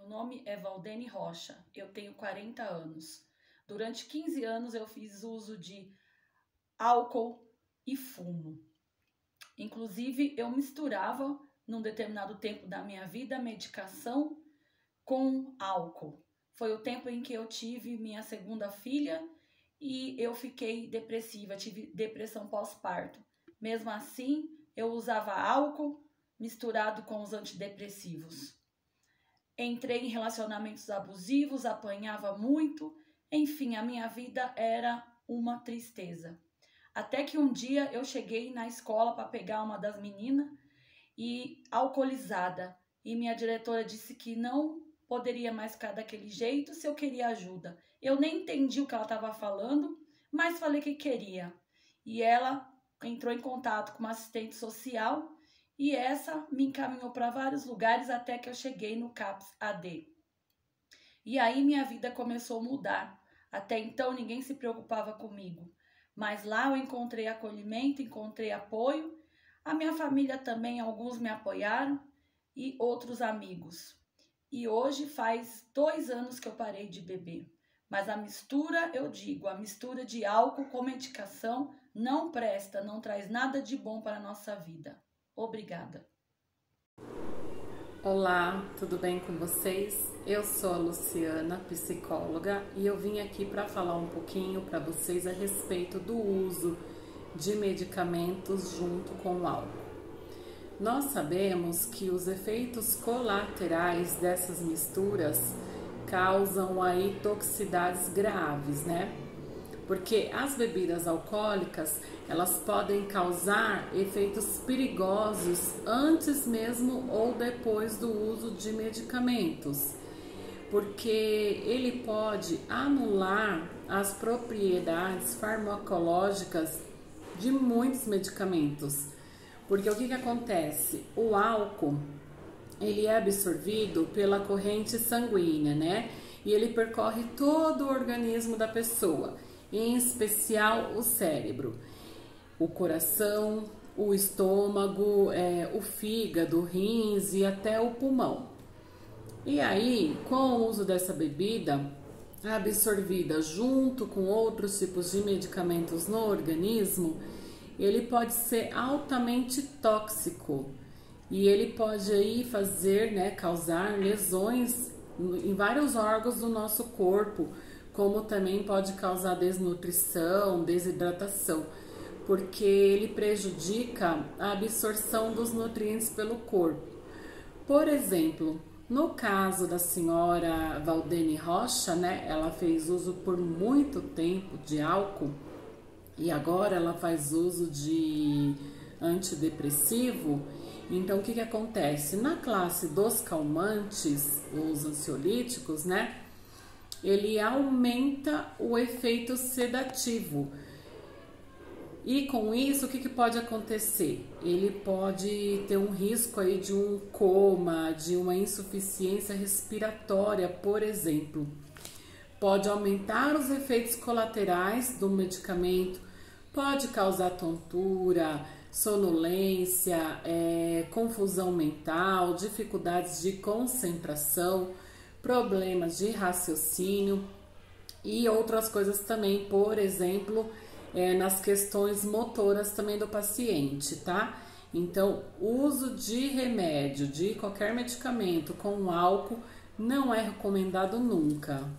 Meu nome é Valdene Rocha, eu tenho 40 anos. Durante 15 anos eu fiz uso de álcool e fumo. Inclusive, eu misturava, num determinado tempo da minha vida, medicação com álcool. Foi o tempo em que eu tive minha segunda filha e eu fiquei depressiva, tive depressão pós-parto. Mesmo assim, eu usava álcool misturado com os antidepressivos. Entrei em relacionamentos abusivos, apanhava muito, enfim, a minha vida era uma tristeza. Até que um dia eu cheguei na escola para pegar uma das meninas e alcoolizada, e minha diretora disse que não poderia mais ficar daquele jeito se eu queria ajuda. Eu nem entendi o que ela estava falando, mas falei que queria. E ela entrou em contato com uma assistente social e essa me encaminhou para vários lugares até que eu cheguei no CAPS AD. E aí minha vida começou a mudar. Até então ninguém se preocupava comigo, mas lá eu encontrei acolhimento, encontrei apoio. A minha família também, alguns me apoiaram e outros amigos. E hoje faz 2 anos que eu parei de beber. Mas a mistura, eu digo, a mistura de álcool com medicação não presta, não traz nada de bom para a nossa vida. Obrigada. Olá, tudo bem com vocês? Eu sou a Luciana, psicóloga, e eu vim aqui para falar um pouquinho para vocês a respeito do uso de medicamentos junto com o álcool. Nós sabemos que os efeitos colaterais dessas misturas causam aí toxicidades graves, né? Porque as bebidas alcoólicas, elas podem causar efeitos perigosos antes mesmo ou depois do uso de medicamentos, porque ele pode anular as propriedades farmacológicas de muitos medicamentos. Porque o que acontece? O álcool, ele é absorvido pela corrente sanguínea, né? E ele percorre todo o organismo da pessoa, em especial o cérebro, o coração, o estômago, o fígado, rins e até o pulmão. E aí, com o uso dessa bebida absorvida junto com outros tipos de medicamentos no organismo, ele pode ser altamente tóxico e ele pode aí fazer, né, causar lesões em vários órgãos do nosso corpo, como também pode causar desnutrição, desidratação, porque ele prejudica a absorção dos nutrientes pelo corpo. Por exemplo, no caso da senhora Valdene Rocha, né, ela fez uso por muito tempo de álcool e agora ela faz uso de antidepressivo. Então, o que acontece? Na classe dos calmantes, os ansiolíticos, né, ele aumenta o efeito sedativo. E com isso, o que pode acontecer? Ele pode ter um risco aí de um coma, de uma insuficiência respiratória, por exemplo. Pode aumentar os efeitos colaterais do medicamento, pode causar tontura, sonolência, confusão mental, dificuldades de concentração, problemas de raciocínio e outras coisas também, por exemplo, nas questões motoras também do paciente, tá? Então, o uso de remédio, de qualquer medicamento com álcool não é recomendado nunca.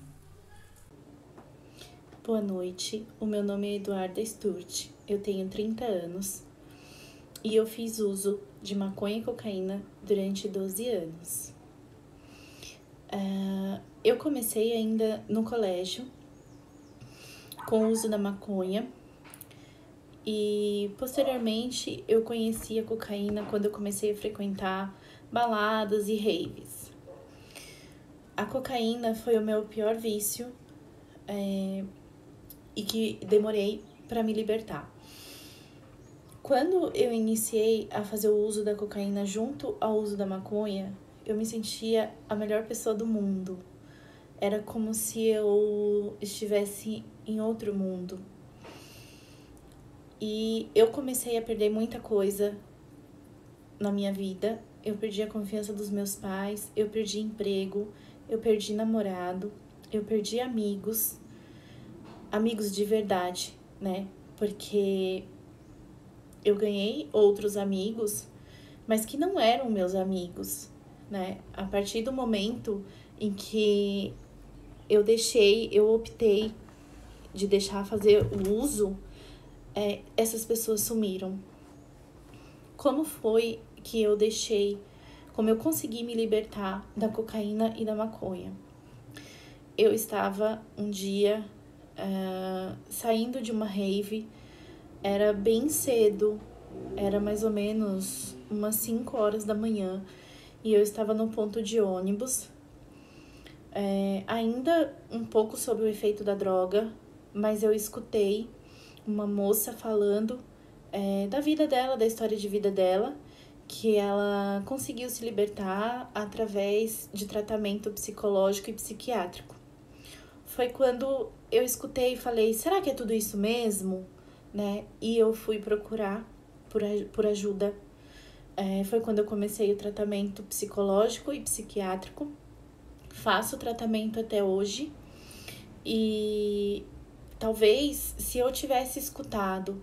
Boa noite, o meu nome é Eduarda Sturte, eu tenho 30 anos e eu fiz uso de maconha e cocaína durante 12 anos. Eu comecei ainda no colégio com o uso da maconha e posteriormente eu conheci a cocaína quando eu comecei a frequentar baladas e raves. A cocaína foi o meu pior vício e que demorei para me libertar. Quando eu iniciei a fazer o uso da cocaína junto ao uso da maconha, eu me sentia a melhor pessoa do mundo. Era como se eu estivesse em outro mundo. E eu comecei a perder muita coisa na minha vida. Eu perdi a confiança dos meus pais, eu perdi emprego, eu perdi namorado, eu perdi amigos de verdade, né? Porque eu ganhei outros amigos, mas que não eram meus amigos, né? A partir do momento em que eu optei de deixar fazer o uso, essas pessoas sumiram. Como foi que como eu consegui me libertar da cocaína e da maconha? Eu estava um dia saindo de uma rave, era bem cedo, era mais ou menos umas 5 horas da manhã, e eu estava no ponto de ônibus, ainda um pouco sob o efeito da droga, mas eu escutei uma moça falando da vida dela, da história de vida dela, que ela conseguiu se libertar através de tratamento psicológico e psiquiátrico. Foi quando eu escutei e falei, será que é tudo isso mesmo? Né? E eu fui procurar por ajuda. Foi quando eu comecei o tratamento psicológico e psiquiátrico. Faço tratamento até hoje. E talvez, se eu tivesse escutado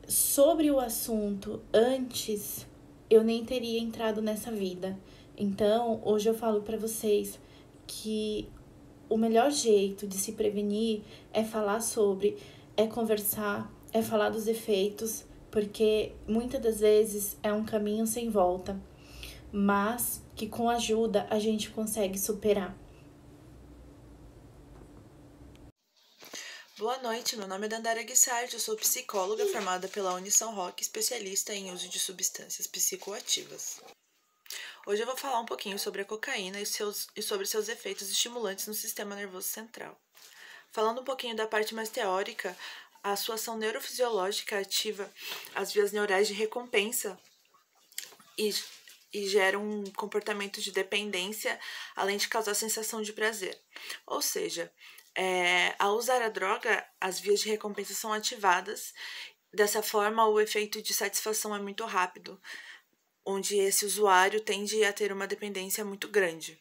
sobre o assunto antes, eu nem teria entrado nessa vida. Então, hoje eu falo para vocês que o melhor jeito de se prevenir é falar sobre, é conversar, é falar dos efeitos, porque muitas das vezes é um caminho sem volta, mas que com ajuda a gente consegue superar. Boa noite, meu nome é Dandara Guissardi, eu sou psicóloga formada pela Unisão Rock, especialista em uso de substâncias psicoativas. Hoje eu vou falar um pouquinho sobre a cocaína e sobre seus efeitos estimulantes no sistema nervoso central. Falando um pouquinho da parte mais teórica, a sua ação neurofisiológica ativa as vias neurais de recompensa e gera um comportamento de dependência, além de causar sensação de prazer. Ou seja, ao usar a droga, as vias de recompensa são ativadas. Dessa forma, o efeito de satisfação é muito rápido, onde esse usuário tende a ter uma dependência muito grande.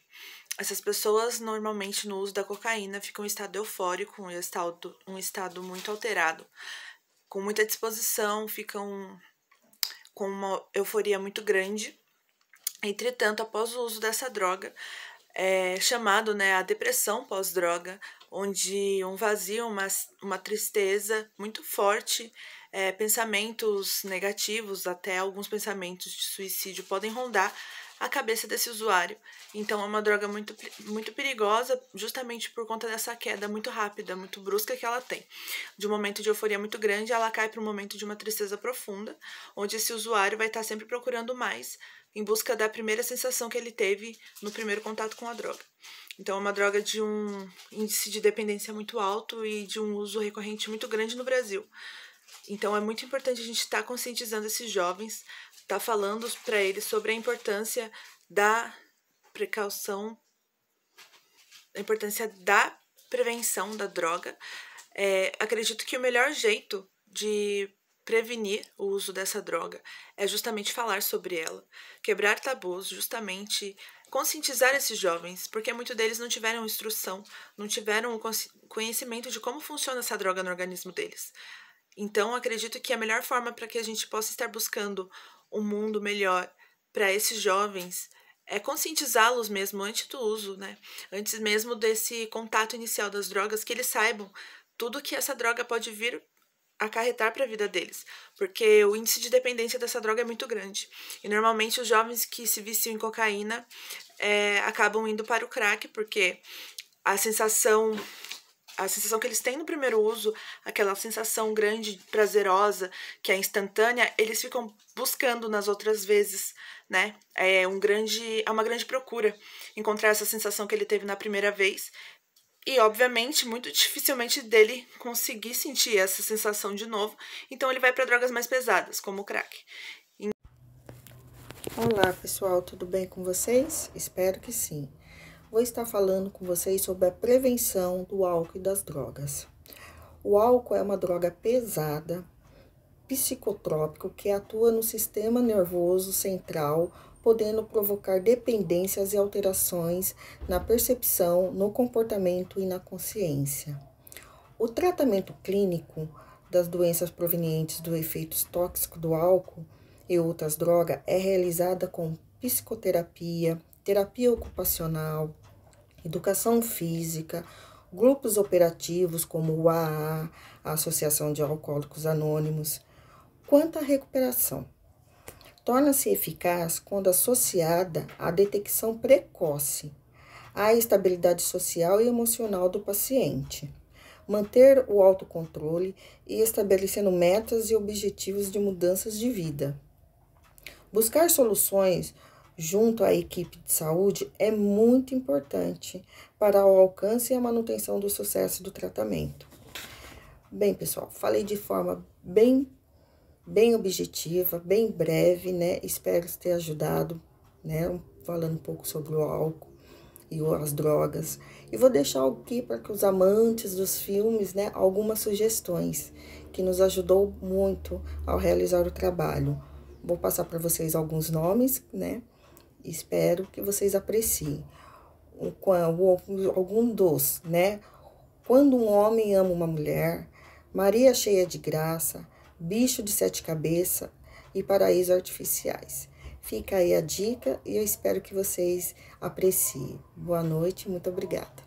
Essas pessoas, normalmente, no uso da cocaína, ficam em estado eufórico, um estado muito alterado, com muita disposição, ficam com uma euforia muito grande. Entretanto, após o uso dessa droga, é chamado a depressão pós-droga, onde um vazio, uma tristeza muito forte, pensamentos negativos, até alguns pensamentos de suicídio podem rondar a cabeça desse usuário. Então é uma droga muito, muito perigosa, justamente por conta dessa queda muito rápida, muito brusca que ela tem. De um momento de euforia muito grande, ela cai para um momento de uma tristeza profunda, onde esse usuário vai estar sempre procurando mais, em busca da primeira sensação que ele teve no primeiro contato com a droga. Então é uma droga de um índice de dependência muito alto e de um uso recorrente muito grande no Brasil. Então é muito importante a gente estar conscientizando esses jovens, estar falando para eles sobre a importância da precaução, a importância da prevenção da droga. Acredito que o melhor jeito de prevenir o uso dessa droga é justamente falar sobre ela, quebrar tabus, justamente conscientizar esses jovens, porque muitos deles não tiveram instrução, não tiveram o conhecimento de como funciona essa droga no organismo deles. Então, acredito que a melhor forma para que a gente possa estar buscando um mundo melhor para esses jovens é conscientizá-los mesmo antes do uso, Antes mesmo desse contato inicial das drogas, que eles saibam tudo que essa droga pode vir acarretar para a vida deles, porque o índice de dependência dessa droga é muito grande. E normalmente os jovens que se viciam em cocaína acabam indo para o crack, porque a sensação que eles têm no primeiro uso, aquela sensação grande, prazerosa, que é instantânea, eles ficam buscando nas outras vezes, É uma grande procura encontrar essa sensação que ele teve na primeira vez. E, obviamente, muito dificilmente dele conseguir sentir essa sensação de novo. Então, ele vai para drogas mais pesadas, como o crack. Olá, pessoal, tudo bem com vocês? Espero que sim. Vou estar falando com vocês sobre a prevenção do álcool e das drogas. O álcool é uma droga pesada, psicotrópico que atua no sistema nervoso central, podendo provocar dependências e alterações na percepção, no comportamento e na consciência. O tratamento clínico das doenças provenientes do efeito tóxico do álcool e outras drogas é realizada com psicoterapia, terapia ocupacional, educação física, grupos operativos como o AA, a Associação de Alcoólicos Anônimos. Quanto à recuperação, torna-se eficaz quando associada à detecção precoce, à estabilidade social e emocional do paciente, manter o autocontrole e estabelecendo metas e objetivos de mudanças de vida. Buscar soluções junto à equipe de saúde é muito importante para o alcance e a manutenção do sucesso do tratamento. Bem, pessoal, falei de forma bem objetiva, bem breve, né? Espero ter ajudado, né? Falando um pouco sobre o álcool e as drogas. E vou deixar aqui para que os amantes dos filmes, né? Algumas sugestões que nos ajudou muito ao realizar o trabalho. Vou passar para vocês alguns nomes, né? Espero que vocês apreciem. Algum dos, né? Quando um homem ama uma mulher, Maria cheia de graça, Bicho de Sete Cabeças e Paraísos Artificiais. Fica aí a dica e eu espero que vocês apreciem. Boa noite, muito obrigada.